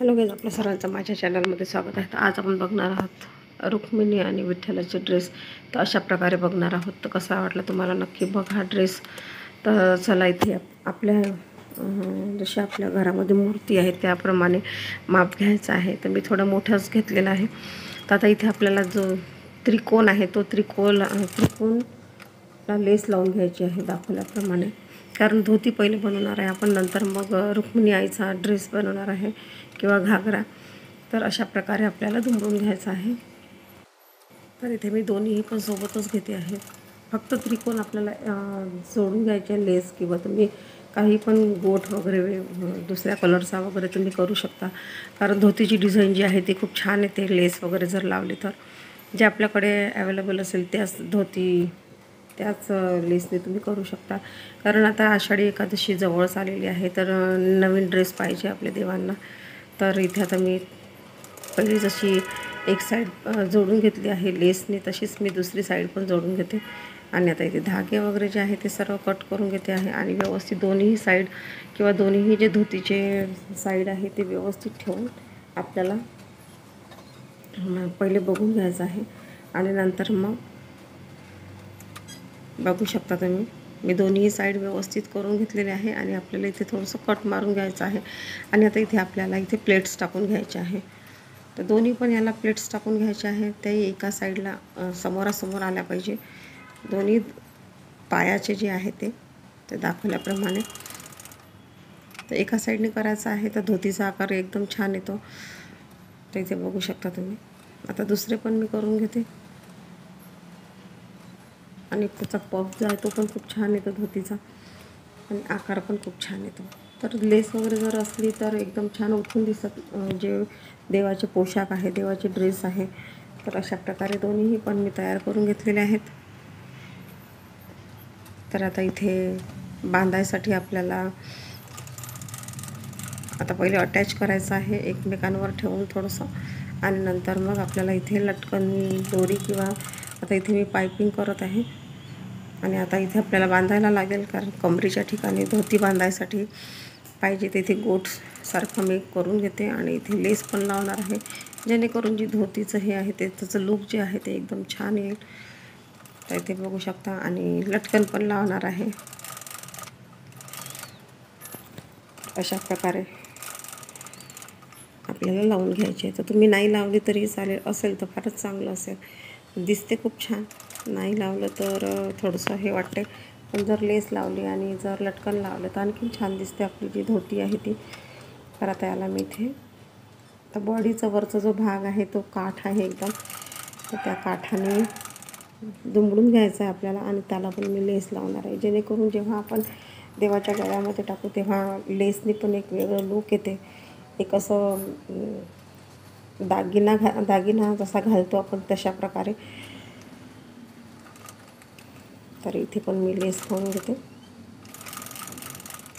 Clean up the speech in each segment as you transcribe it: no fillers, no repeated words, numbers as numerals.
Hello guys, आपल्या सर्वांचं माझ्या चॅनलमध्ये स्वागत आहे. तर आज आपण बघणार आहोत रुक्मिणी आणि विठ्ठलाचे ड्रेस. तर अशा प्रकारे बघणार आहोत. तर कसा वाटला तुम्हाला नक्की बघा हा ड्रेस. तर चला इथे आपल्या जशी आपल्या घरामध्ये मूर्ती आहे त्याप्रमाणे माप घ्यायचं आहे. तर मी थोडा मोठाच घेतलेला आहे. तर आता इथे आपल्याला जो त्रिकोण आहे तो त्रिकोणला लेस लावून घ्यायची आहे दाखवल्याप्रमाणे. कारण धोती पहिले बनवणार आहे आपण, नंतर मग रुक्मिणी आईचा ड्रेस बनवणार आहे किंवा घागरा. तर अशा प्रकारे आपल्याला दुमडून घ्यायचं आहे. तर इथे मी दोन्हीही पण सोबतच घेते आहे. फक्त त्रिकोण आपल्याला जोडून घ्यायचे लेस, किंवा तुम्ही काही पण गोठ वगैरे दुसऱ्या कलरचा वगैरे तुम्ही करू शकता. कारण धोतीची डिझाईन जी आहे ती खूप छान येते लेस वगैरे जर लावली तर. जे आपल्याकडे अवेलेबल असेल त्याच त्याच लेसने तुम्ही करू शकता. कारण आता आषाढी एकादशी जवळच आलेली आहे, तर नवीन ड्रेस पाहिजे आपल्या देवांना. तर इथे आता मी पहिली जशी एक साईड जोडून घेतली आहे लेसने, तशीच मी दुसरी साईड पण जोडून घेते. आणि आता इथे धागे वगैरे जे आहे ते सर्व कट करून घेते आहे. आणि व्यवस्थित दोन्ही साईड किंवा दोन्ही जे धोतीचे साईड आहे ते व्यवस्थित ठेवून आपल्याला पहिले बघून घ्यायचं आहे. आणि नंतर मग बघू शकता तुम्ही, मी दोन्ही साईड व्यवस्थित करून घेतलेले आहे. आणि आपल्याला इथे थोडंसं कट मारून घ्यायचं आहे. आणि आता इथे आपल्याला इथे प्लेट्स टाकून घ्यायचे आहे. तर दोन्ही पण याला प्लेट्स टाकून घ्यायचे आहे. त्याही एका साईडला समोरासमोर आल्या पाहिजे. दोन्ही पायाचे जे आहे ते दाखवल्याप्रमाणे. तर एका साईडने करायचं आहे तर धोतीचा आकार एकदम छान येतो. तर इथे बघू शकता तुम्ही. आता दुसरे पण मी करून घेते. आणि त्याचा पफ जो आहे तो पण खूप छान येतो धोतीचा, आणि आकार पण खूप छान येतो. तर लेस वगैरे जर असली तर एकदम छान उठून दिसत जे देवाचे पोशाख आहे, देवाचे ड्रेस आहे. तर अशा प्रकारे दोन्हीही पण मी तयार करून घेतलेले आहेत. तर आता इथे बांधायसाठी आपल्याला आता पहिले अटॅच करायचं आहे एकमेकांवर ठेवून थोडंसं. आणि नंतर मग आपल्याला इथे लटकन दोरी किंवा आता इथे मी पायपिंग करत आहे. आणि आता इथे आपल्याला बांधायला लागेल, कारण कमरेच्या ठिकाणी धोती बांधायसाठी पाहिजे तिथे गोटसारखं मी करून घेते. आणि इथे लेस पण लावणार आहे, जेणेकरून जी धोतीचं हे आहे ते त्याचं लूक जे आहे ते एकदम छान येईल. तर इथे बघू शकता. आणि लटकन पण लावणार आहे. अशा प्रकारे आपल्याला लावून घ्यायचे. तर तुम्ही नाही लावली तरी चालेल, असेल तर फारच चांगलं असेल, दिसते खूप छान. नाही लावलं तर थोडंसं हे वाटते. पण जर लेस लावली आणि जर लटकन लावलं तर आणखीन छान दिसते आपली जी धोती आहे ती. तर आता याला मी इथे तर बॉडीचा वरचा जो भाग आहे तो काठ आहे एकदम, तर त्या काठाने दुमडून घ्यायचं आहे आपल्याला. आणि त्याला पण मी लेस लावणार आहे, जेणेकरून जेव्हा आपण देवाच्या गळ्यामध्ये टाकू तेव्हा लेसनी पण एक वेगळं लूक येते. एक असं दागिना जसा घालतो आपण तशा प्रकारे. तर इथे पण मी लेस लावून घेते.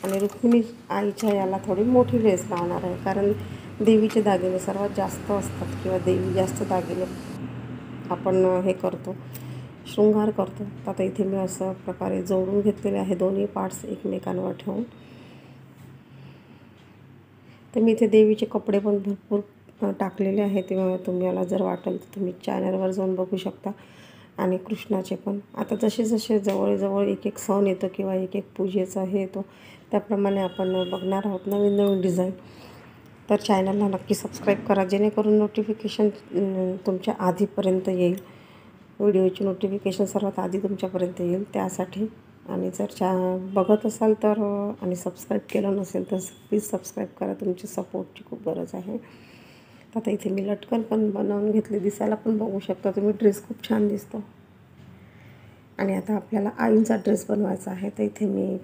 आणि रुक्मिणी आईच्या याला थोडी मोठी लेस लावणार आहे, कारण देवीचे दागिने सर्वात जास्त असतात, किंवा देवी जास्त दागिने आपण हे करतो, शृंगार करतो. आता इथे मी असं प्रकारे जोडून घेतलेले आहे दोन्ही पार्ट्स एकमेकांवर ठेवून. तर मी इथे देवीचे कपडे पण भरपूर टाकलेले आहेत. तेव्हा तुम्हाला जर वाटेल तर तुम्ही चॅनलवर जाऊन बघू शकता. आणि कृष्णाचे पण आता जसे जसे जवळजवळ एक एक सण येतो किंवा एक एक पूजेचा हे येतो, त्याप्रमाणे आपण बघणार आहोत नवीन नवीन डिझाईन. तर चॅनलला नक्की सबस्क्राईब करा, जेणेकरून नोटिफिकेशन तुमच्या आधीपर्यंत येईल. व्हिडिओची नोटिफिकेशन सर्वात आधी तुमच्यापर्यंत येईल त्यासाठी. आणि जर बघत असाल तर आणि सबस्क्राईब केलं नसेल तर प्लीज सबस्क्राईब करा. तुमची सपोर्टची खूप गरज आहे. आता इथे मी लटकन पण बनवून घेतली, दिसायला पण बघू शकता तुम्ही ड्रेस खूप छान दिसतो. आणि आता आपल्याला आईंचा ड्रेस बनवायचा आहे. तर इथे मी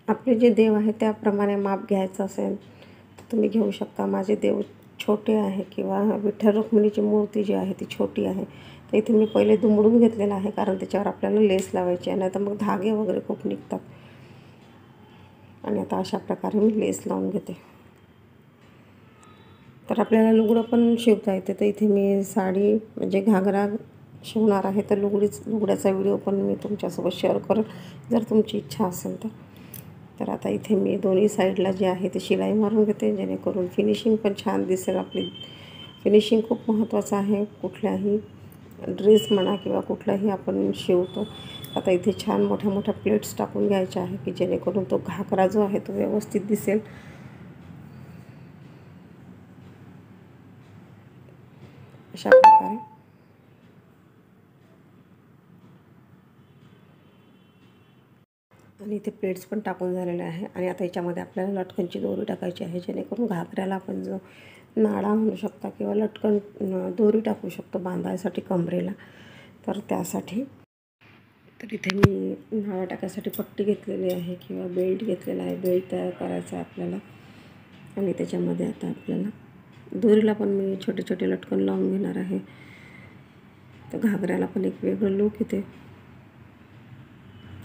आपले जे देव आहे त्याप्रमाणे माप घ्यायचं असेल तर तुम्ही घेऊ शकता. माझे देव छोटे आहे किंवा विठ्ठल रुक्मिणीची मूर्ती जी आहे ती छोटी आहे. तर इथे मी पहिले दुमडून घेतलेलं आहे, कारण त्याच्यावर आपल्याला लेस लावायची आहे, नाही तर मग धागे वगैरे खूप निघतात. आणि आता अशा प्रकारे मी लेस लावून घेते. तर आपल्याला लुगडं पण शिवता येते. तर इथे मी साडी म्हणजे घागरा शिवणार आहे, तर लुगड्याचा व्हिडिओ पण मी तुमच्यासोबत शेअर करेन जर तुमची इच्छा असेल तर. तर आता इथे मी दोन्ही साईडला जे आहे ते शिलाई मारून घेते, जेणेकरून फिनिशिंग पण छान दिसेल. आपली फिनिशिंग खूप महत्त्वाचं आहे कुठल्याही ड्रेस म्हणा किंवा कुठलाही आपण शिवतो. आता इथे छान मोठ्या मोठ्या प्लेट्स टाकून घ्यायच्या आहे की जेणेकरून तो घागरा जो आहे तो व्यवस्थित दिसेल. अशा प्रकारे आणि इथे प्लेट्स पण टाकून झालेले आहे. आणि आता याच्यामध्ये आपल्याला लटकनची दोरी टाकायची आहे, जेणेकरून घागऱ्याला आपण जो नाडा म्हणू शकता किंवा लटकन दोरी टाकू शकतो बांधायसाठी कमरेला. तर त्यासाठी तर इथे मी नाडा टाकायसाठी पट्टी घेतलेली आहे किंवा बेल्ट घेतलेला आहे. बेल्ट तयार करायचा आहे आपल्याला. आणि त्याच्यामध्ये आता आपल्याला दोरीला पण मी छोटे छोटे लटकन लावून घेणार आहे. तर घागऱ्याला पण एक वेगळं लूक येते.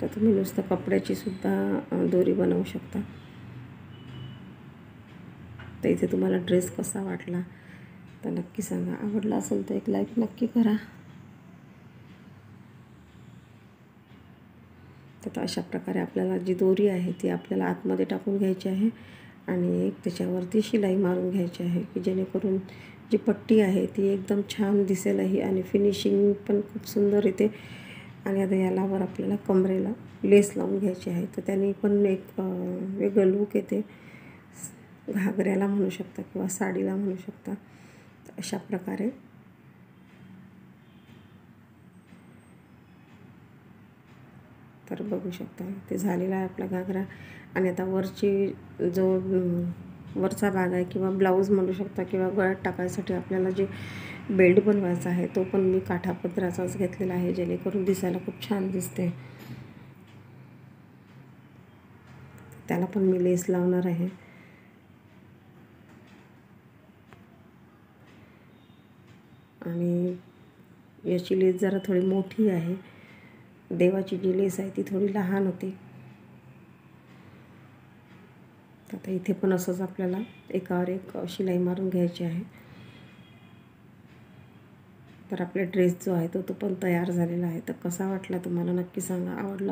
तर तुम्ही नुसतं कपड्याची सुद्धा दोरी बनवू शकता. तर इथे तुम्हाला ड्रेस कसा वाटला तर नक्की सांगा. आवडला असेल तर एक लाईक नक्की करा. तर अशा प्रकारे आपल्याला जी दोरी आहे ती आपल्याला आतमध्ये टाकून घ्यायची आहे आणि एक त्याच्यावरती शिलाई मारून घ्यायची आहे की जेणेकरून जी पट्टी आहे ती एकदम छान दिसेलही आणि फिनिशिंग पण खूप सुंदर येते. आणि आता यालावर आपल्याला कमरेला लेस लावून घ्यायची आहे. तर त्याने पण एक वेगळं लूक येते. घागऱ्याला म्हणू शकता किंवा साडीला म्हणू शकता. तर अशा प्रकारे तर बघू शकता ते झालेला आहे आपला घागरा. आणि आता जो वरचा भाग आहे किंवा ब्लाऊज म्हणू शकता किंवा गळ्यात टाकायसाठी आपल्याला जे बेल्ट बनवायचा आहे तो पण मी काठापदराचाच घेतलेला आहे, जेणेकरून दिसायला खूप छान दिसते. त्याला पण मी लेस लावणार आहे. आणि याची लेस जरा थोडी मोठी आहे. देवाची जी लेस आहे ती थोडी लहान होती. आता इथे पण असंच आपल्याला एकावर एक शिलाई मारून घ्यायची आहे. तर आपला ड्रेस जो आहे तो पण तयार झालेला आहे. तर कसा वाटला तुम्हाला नक्की सांगा. आवडला